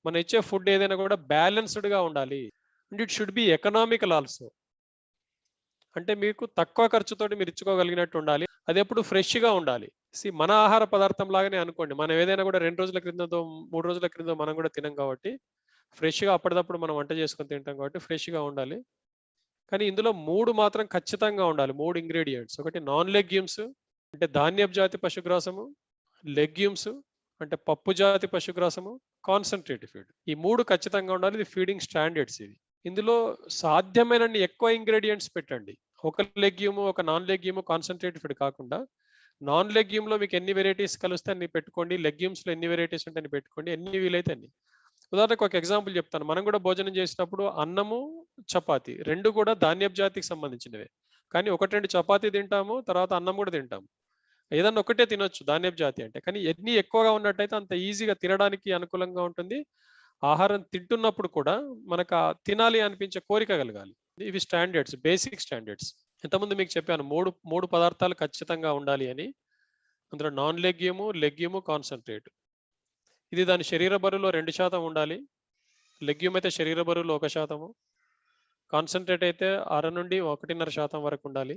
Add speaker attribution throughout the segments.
Speaker 1: మనం ఇచ్చే ఫుడ్ ఏదైనా కూడా బ్యాలెన్స్డ్గా ఉండాలి. And it should be economical also. అంటే మీకు తక్కువ ఖర్చుతోటి మీరు ఇచ్చుకోగలిగినట్టు ఉండాలి. అది ఎప్పుడు ఫ్రెష్‌గా ఉండాలి. మన ఆహార పదార్థం లాగానే అనుకోండి. మనం ఏదైనా కూడా 2 రోజుల క్రితందో, 3 రోజుల క్రితందో మనం కూడా తినం కాబట్టి, ఫ్రెష్‌గా అప్పటిదప్పుడు మనం వంట చేసుకొని తింటాం కాబట్టి ఫ్రెష్‌గా ఉండాలి. కానీ ఇందులో 3 మాత్రం ఖచ్చితంగా ఉండాలి. 3 ఇంగ్రీడియెంట్స్. ఒకటి నాన్ లెగ్యూమ్స్ అంటే ధాన్యపు జాతి పశుగ్రాసము, లెగ్యూమ్స్ అంటే పప్పు జాతి పశుగ్రాసము, కాన్సంట్రేట్ ఫీడ్. ఈ 3 ఖచ్చితంగా ఉండాలి. ఇది ఫీడింగ్ స్టాండర్డ్స్ ఇది. ఇందులో సాధ్యమైనన్ని ఎక్కువ ఇంగ్రీడియెంట్స్ పెట్టండి. ఒక లెగ్యూమ్, ఒక నాన్ లెగ్యూమ్, కాన్సంట్రేట్ ఫీడ్ కాకుండా నాన్ లెగ్యూమ్‌లో మీకు ఎన్ని వేరైటీస్ కలిస్తే అన్ని పెట్టుకోండి. లెగ్యూమ్స్‌లో ఎన్ని వేరైటీస్ ఉంటే అన్ని పెట్టుకోండి. ఎన్ని వీలైతే అన్ని. ఉదాహరణకు ఒక ఎగ్జాంపుల్ చెప్తాను. మనం కూడా భోజనం చేసినప్పుడు అన్నము, చపాతీ 2 కూడా ధాన్యపు జాతికి సంబంధించినవే. కానీ 1, 2 చపాతీ తింటాము. తర్వాత అన్నం కూడా తింటాము. ఏదన్నా ఒకటే తినొచ్చు ధాన్యపు జాతి అంటే. కానీ ఎన్ని ఎక్కువగా ఉన్నట్టయితే అంత ఈజీగా తినడానికి అనుకూలంగా ఉంటుంది. ఆహారం తింటున్నప్పుడు కూడా మనకు తినాలి అనిపించే కోరిక కలగాలి. ఇవి స్టాండర్డ్స్, బేసిక్ స్టాండర్డ్స్. ఇంతకుముందు మీకు చెప్పాను 3 పదార్థాలు ఖచ్చితంగా ఉండాలి అని. అందులో నాన్ లెగ్యూము, లెగ్యూము, కాన్సంట్రేట్. ఇది దాని శరీర బరువులో 2% ఉండాలి. లెగ్యూమ్ అయితే శరీర బరువులో 1%, కాన్సంట్రేట్ అయితే 1/2 నుండి 1.5% వరకు ఉండాలి.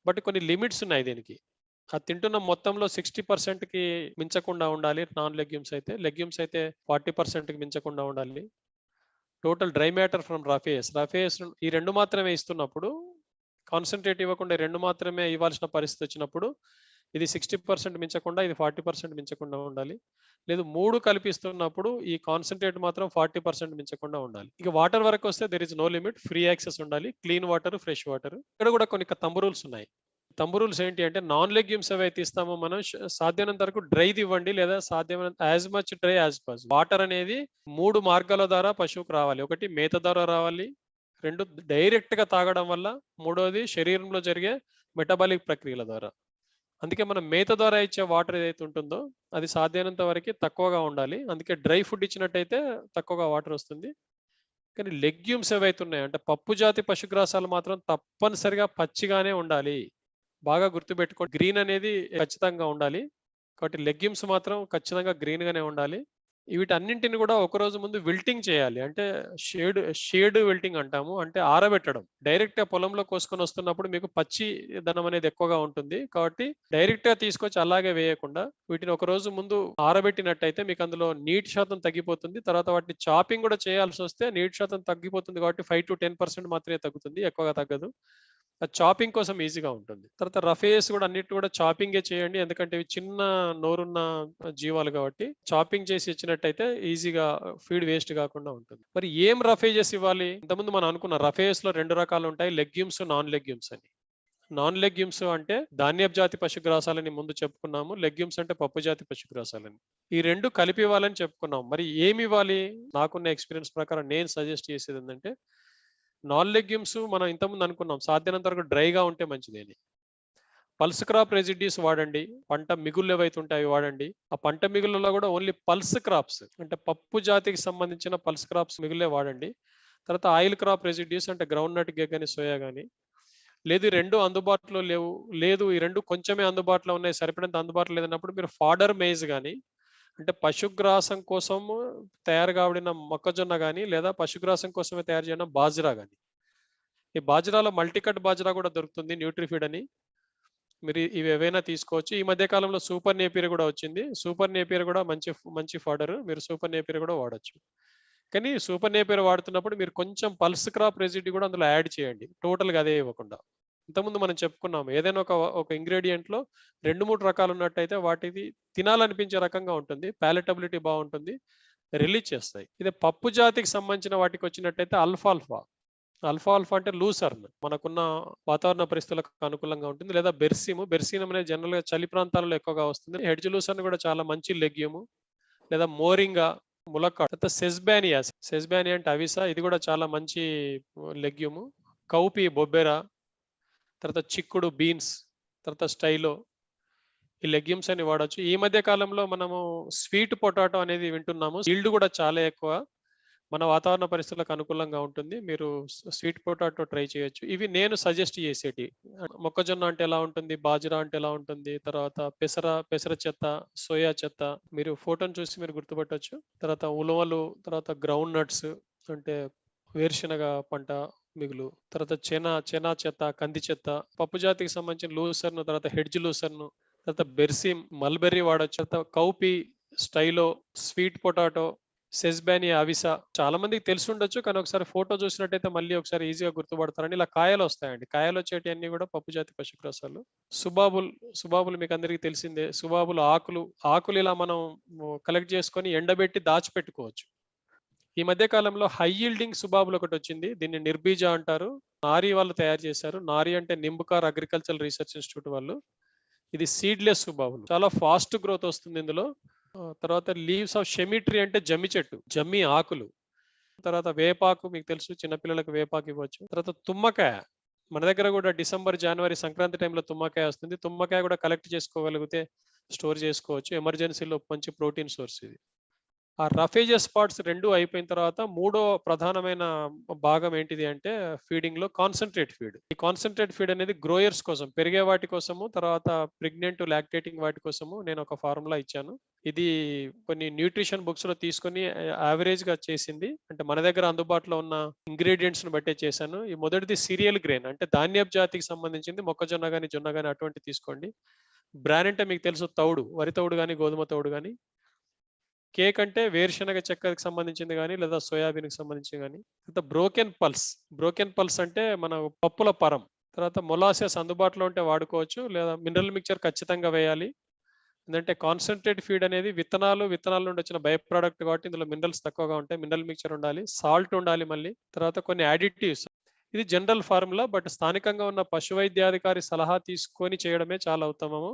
Speaker 1: బట్ కొన్ని లిమిట్స్ ఉన్నాయి దీనికి. అది తింటున్న మొత్తంలో 60%కి మించకుండా ఉండాలి నాన్ లెగ్యూమ్స్ అయితే. లెగ్యూమ్స్ అయితే 40%కి మించకుండా ఉండాలి. Total dry matter from roughages. Roughages ఈ 2 మాత్రమే ఇస్తున్నప్పుడు, కాన్సంట్రేట్ ఇవ్వకుండా 2 మాత్రమే ఇవ్వాల్సిన పరిస్థితి వచ్చినప్పుడు, ఇది 60% మించకుండా, ఇది 40% మించకుండా ఉండాలి. లేదు 3 కలిపిస్తున్నప్పుడు ఈ కాన్సంట్రేట్ మాత్రం 40% మించకుండా ఉండాలి. ఇక వాటర్ వరకొస్తే there is no limit. Free access ఉండాలి. Clean water, fresh water. ఇక్కడ కూడా కొన్ని తంబు రూల్స్ ఉన్నాయి. తంబు రూల్స్ ఏంటి అంటే నాన్ లెగ్యూమ్స్ ఏవైతే ఇస్తామో మనం సాధ్యమైనంత వరకు డ్రైది ఇవ్వండి, లేదా సాధ్యమైనంత as much dry as possible. Water అనేది 3 మార్గాల ద్వారా పశువుకు రావాలి. ఒకటి మేత ద్వారా రావాలి. 2 డైరెక్ట్ గా తాగడం వల్ల. మూడోది శరీరంలో జరిగే మెటబాలిక్ ప్రక్రియల ద్వారా. అందుకే మనం మేత ద్వారా ఇచ్చే వాటర్ ఏదైతే ఉంటుందో అది సాధ్యమైనంత వరకు తక్కువగా ఉండాలి. అందుకే డ్రై ఫుడ్ ఇచ్చినట్టయితే తక్కువగా వాటర్ వస్తుంది. కానీ లెగ్యూమ్స్ ఏవైతే ఉన్నాయో అంటే పప్పు జాతి పశుగ్రాసాలు మాత్రం తప్పనిసరిగా పచ్చిగానే ఉండాలి. బాగా గుర్తుపెట్టుకోండి. గ్రీన్ అనేది ఖచ్చితంగా ఉండాలి. కాబట్టి లెగ్యూమ్స్ మాత్రం ఖచ్చితంగా గ్రీన్ గానే ఉండాలి. వీటన్నింటిని కూడా ఒకరోజు ముందు విల్టింగ్ చేయాలి. అంటే షేడ్ విల్టింగ్ అంటాము. అంటే ఆరబెట్టడం. డైరెక్ట్‌గా పొలంలో కోసుకొని వస్తున్నప్పుడు మీకు పచ్చి దనం అనేది ఎక్కువగా ఉంటుంది. కాబట్టి డైరెక్ట్‌గా తీసుకొచ్చి అలాగే వేయకుండా వీటిని ఒకరోజు ముందు ఆరబెట్టినట్టయితే మీకు అందులో నీటి శాతం తగ్గిపోతుంది. తర్వాత వాటిని చాపింగ్ కూడా చేయాల్సొస్తే నీటి శాతం తగ్గిపోతుంది కాబట్టి 5-10% మాత్రమే తగ్గుతుంది. ఎక్కువగా తగ్గదు. చాపింగ్ కోసం ఈజీగా ఉంటుంది. తర్వాత రఫేస్ కూడా అన్నిటిని కూడా చాపింగే చేయండి. ఎందుకంటే ఇవి చిన్న నోరున్న జీవాలు కాబట్టి చాపింగ్ చేసి ఇచ్చినట్టయితే ఈజీగా ఫీడ్ వేస్ట్ కాకుండా ఉంటుంది. మరి ఏం రఫేజెస్ ఇవ్వాలి? ఇంతకుముందు మనం అనుకున్న రఫేస్‌లో 2 రకాలు ఉంటాయి. లెగ్యూమ్స్, నాన్ లెగ్యూమ్స్ అని. నాన్ లెగ్యూమ్స్ అంటే ధాన్యపు జాతి పశుగ్రాసాలని ముందు చెప్పుకున్నాము. లెగ్యూమ్స్ అంటే పప్పు జాతి పశుగ్రాసాలని. ఈ 2 కలిపి ఇవ్వాలని చెప్పుకున్నాం. మరి ఏమి ఇవ్వాలి? నాకున్న ఎక్స్‌పీరియన్స్ ప్రకారం నేను సజెస్ట్ చేసేది ఏందంటే నాన్ లెగ్యూమ్స్ మనం ఇంతకుముందు అనుకున్నాం. సాధ్యమైనంత వరకు డ్రైగా ఉంటే మంచిది అని. పల్స్ క్రాప్ రెసిడ్యూస్ వాడండి. పంట మిగుళ్ళు ఏవైతే ఉంటాయో అవి వాడండి. ఆ పంట మిగుళ్ళలో కూడా ఓన్లీ పల్స్ క్రాప్స్ అంటే పప్పు జాతికి సంబంధించిన పల్స్ క్రాప్స్ మిగులే వాడండి. తర్వాత ఆయిల్ క్రాప్ రెసిడ్యూస్ అంటే గ్రౌండ్ నట్ గాని, సోయా గాని. లేదు ఈ 2 అందుబాటులో లేవు. లేదు ఈ 2 కొంచెమే అందుబాటులో ఉన్నాయి. సరిపడినంత అందుబాటులో లేదన్నప్పుడు మీరు ఫాడర్ మేజ్ గాని అంటే పశుగ్రాసం కోసము తయారు కాబడిన మొక్కజొన్న గాని, లేదా పశుగ్రాసం కోసమే తయారు చేయన బాజ్రా గాని. ఈ బాజ్రాలో మల్టీకట్ బాజ్రా కూడా దొరుకుతుంది. న్యూట్రిఫీడ్ అని. మీరు ఇవి ఏవైనా తీసుకోవచ్చు. ఈ మధ్య కాలంలో సూపర్ నేపియర్ కూడా వచ్చింది. సూపర్ నేపియర్ కూడా మంచి ఫాడర్. మీరు సూపర్ నేపియర్ కూడా వాడొచ్చు. కానీ సూపర్ నేపియర్ వాడుతున్నప్పుడు మీరు కొంచెం పల్స్ క్రాప్ రెసిడ్యూ కూడా అందులో యాడ్ చేయండి. టోటల్‌గా అదే ఇవ్వకుండా. ఇంతకుముందు మనం చెప్పుకున్నాము. ఏదైనా ఒక ఇంగ్రీడియెంట్‌లో 2, 3 రకాలు ఉన్నట్టయితే వాటిది తినాలనిపించే రకంగా ఉంటుంది. పాలటబిలిటీ బావుంటుంది. రిలీజ్ చేస్తాయి. ఇదే పప్పు జాతికి సంబంధించిన వాటికొచ్చినట్టయితే అల్ఫాల్ఫా. అల్ఫాల్ఫా అంటే లూసర్న్. మనకున్న వాతావరణ పరిస్థితులకు అనుకూలంగా ఉంటుంది. లేదా బెర్సినం అనేది జనరల్‌గా చలి ప్రాంతాలలో ఎక్కువగా వస్తుంది. హెడ్జ్ లూసర్న్ కూడా చాలా మంచి లెగ్యూమ్. లేదా మోరింగా, ములక్కాడ్. తర్వాత సెస్బానియా అంటే అవిస. ఇది కూడా చాలా మంచి లెగ్యూమ్. కౌపి బొబ్బెర. తర్వాత చిక్కుడు బీన్స్. తర్వాత స్టైలో. ఈ లెగ్యూమ్స్ అన్ని వాడొచ్చు. ఈ మధ్య కాలంలో మనము స్వీట్ పొటాటో అనేది వింటున్నాము. ఈల్డ్ కూడా చాలా ఎక్కువ. మన వాతావరణ పరిస్థితులకు అనుకూలంగా ఉంటుంది. మీరు స్వీట్ పొటాటో ట్రై చేయొచ్చు. ఇవి నేను సజెస్ట్ చేసేటివి. మొక్కజొన్న అంటే ఎలా ఉంటుంది? బాజ్రా అంటే ఎలా ఉంటుంది? తర్వాత పెసర చెత్త, సోయా చెత్త మీరు ఫోటోని చూసి మీరు గుర్తుపట్టొచ్చు. తర్వాత ఉలవలు, తర్వాత గ్రౌండ్ నట్స్ అంటే వేరుశనగ పంట మిగులు, తర్వాత చెనా చెత్త, కంది చెత్త, పప్పు జాతికి సంబంధించిన లూసర్న్, తర్వాత హెడ్జ్ లూసర్న్, తర్వాత బెర్సిమ్, మల్బెర్రీ వాడొచ్చు. తర్వాత కౌపీ, స్టైలో, స్వీట్ పొటాటో, సెస్బానియా అవిసా చాలా మందికి తెలిసుండొచ్చు. కానీ ఒకసారి ఫోటో చూసినట్టయితే మళ్ళీ ఒకసారి ఈజీగా గుర్తుపడతారని ఇలా కాయలొస్తాయండి. కాయలొచ్చేటియన్నీ గూడా పప్పు జాతి పశుగ్రాసాలు. సుబాబుల్, సుబాబుల్ మీకందరికీ తెలిసిందే. సుబాబుల్ ఆకులు ఇలా మనం కలెక్ట్ చేసుకొని ఎండబెట్టి దాచిపెట్టుకోవచ్చు. ఈ మధ్య కాలంలో హై యీల్డింగ్ సుబాబుల్ ఒకటొచ్చింది. దీన్ని నిర్బీజ అంటారు. నారీ వాళ్ళు తయారు చేశారు. నారీ అంటే నింబుకార్ అగ్రికల్చరల్ రీసెర్చ్ ఇన్‌స్టిట్యూట్ వాళ్ళు. ఇది సీడ్‌లెస్ సుబాబుల్. చాలా ఫాస్ట్ గ్రోత్ వస్తుంది ఇందులో. తర్వాత లీవ్స్ ఆఫ్ షెమి ట్రీ అంటే జమ్మి చెట్టు. జమ్మి ఆకులు. తర్వాత వేపాకు మీకు తెలుసు. చిన్న పిల్లలకు వేపాకు ఇవ్వచ్చు. తర్వాత తుమ్మకాయ. మన దగ్గర గూడా డిసెంబర్, జనవరి సంక్రాంతి టైంలో తుమ్మకాయ వస్తుంది. తుమ్మకాయ గూడా కలెక్ట్ చేసుకోగలిగితే స్టోర్ చేసుకోవచ్చు. ఎమర్జెన్సీలో మంచి ప్రోటీన్ సోర్స్ ఇది. ఆ రఫేజియస్ పార్ట్స్ 2 అయిపోయిన తర్వాత మూడో ప్రధానమైన భాగం ఏంటిది అంటే ఫీడింగ్‌లో కాన్సంట్రేట్ ఫీడ్. ఈ కాన్సంట్రేట్ ఫీడ్ అనేది గ్రోయర్స్ కోసం, పెరిగే వాటి కోసము, తర్వాత ప్రెగ్నెంట్, లాక్టేటింగ్ వాటి కోసము నేను ఒక ఫార్ములా ఇచ్చాను. ఇది కొన్ని న్యూట్రిషన్ బుక్స్‌లో తీసుకొని యావరేజ్‌గా చేసింది. అంటే మన దగ్గర అందుబాటులో ఉన్న ఇంగ్రీడియెంట్స్‌ని బట్టే చేశాను. ఈ మొదటిది సీరియల్ గ్రెయిన్ అంటే ధాన్యపు జాతికి సంబంధించింది మొక్కజొన్న గాని, జొన్న గాని అటువంటివి తీసుకోండి. బ్రాన్ అంటే మీకు తెలుసు తౌడు, వరి తౌడు గాని, గోధుమ తౌడు గాని. కేక్ అంటే వేరుశనగ చెక్కకి సంబంధించింది గాని, లేదా సోయాబీన్‌కి సంబంధించింది గాని. తర్వాత బ్రోకెన్ పల్స్ అంటే మన పప్పుల పరం. తర్వాత మొలాసెస్ అందుబాటులో ఉంటే వాడుకోవచ్చు. లేదా మినరల్ మిక్చర్ ఖచ్చితంగా వేయాలి. ఏందంటే కాన్సంట్రేట్ ఫీడ్ అనేది విత్తనాల నుండి వచ్చిన బై ప్రొడక్ట్ కాబట్టి ఇందులో మినరల్స్ తక్కువగా ఉంటాయి. మినరల్ మిక్చర్ ఉండాలి. సాల్ట్ ఉండాలి మళ్ళీ. తర్వాత కొన్ని యాడిటివ్స్. ఇది జనరల్ ఫార్ములా. బట్ స్థానికంగా ఉన్న పశు వైద్యాధికారి సలహా తీసుకొని చేయడమే చాలా ఉత్తమము.